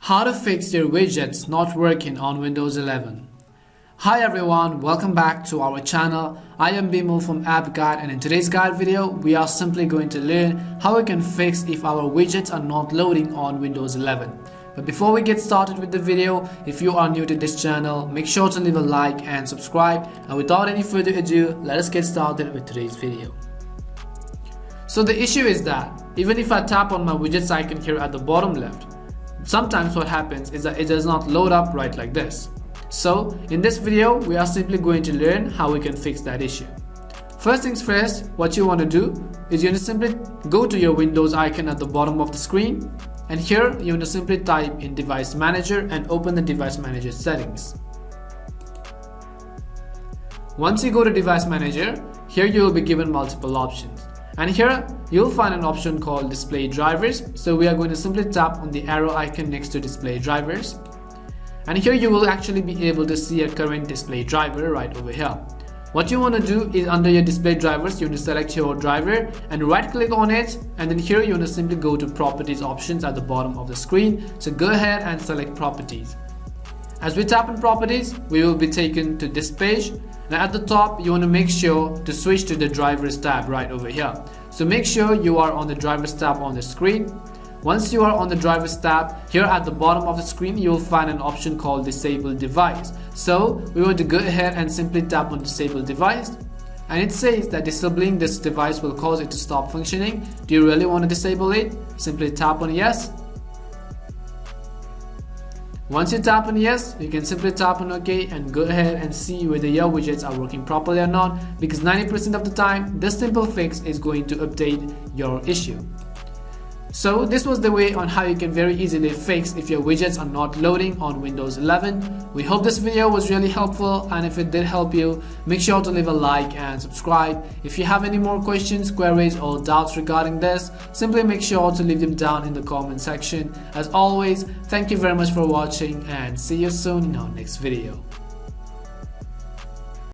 How to fix your widgets not working on Windows 11. Hi everyone, welcome back to our channel. I am Bimal from App Guide, and in today's guide video we are simply going to learn how we can fix if our widgets are not loading on Windows 11. But before we get started with the video, if you are new to this channel, make sure to leave a like and subscribe. And without any further ado, let us get started with today's video. So the issue is that even if I tap on my widgets icon here at the bottom left, sometimes what happens is that it does not load up right like this. So in this video, we are simply going to learn how we can fix that issue. First things first, what you want to do is you want to simply go to your Windows icon at the bottom of the screen, and here you want to simply type in Device Manager and open the Device Manager settings. Once you go to Device Manager, here you will be given multiple options. And here you'll find an option called Display Drivers. So we are going to simply tap on the arrow icon next to Display Drivers. And here you will actually be able to see a current display driver right over here. What you want to do is under your display drivers, you want to select your driver and right click on it, and then here you want to simply go to Properties options at the bottom of the screen. So go ahead and select Properties. As we tap on Properties, we will be taken to this page. Now at the top, you want to make sure to switch to the Drivers tab right over here. So make sure you are on the Drivers tab on the screen. Once you are on the Drivers tab, here at the bottom of the screen, you will find an option called Disable Device. So we want to go ahead and simply tap on Disable Device. And it says that disabling this device will cause it to stop functioning. Do you really want to disable it? Simply tap on Yes. Once you tap on Yes, you can simply tap on OK and go ahead and see whether your widgets are working properly or not, because 90% of the time this simple fix is going to update your issue. So this was the way on how you can very easily fix if your widgets are not loading on Windows 11. We hope this video was really helpful, and if it did help you, make sure to leave a like and subscribe. If you have any more questions, queries or doubts regarding this, simply make sure to leave them down in the comment section. As always, thank you very much for watching and see you soon in our next video.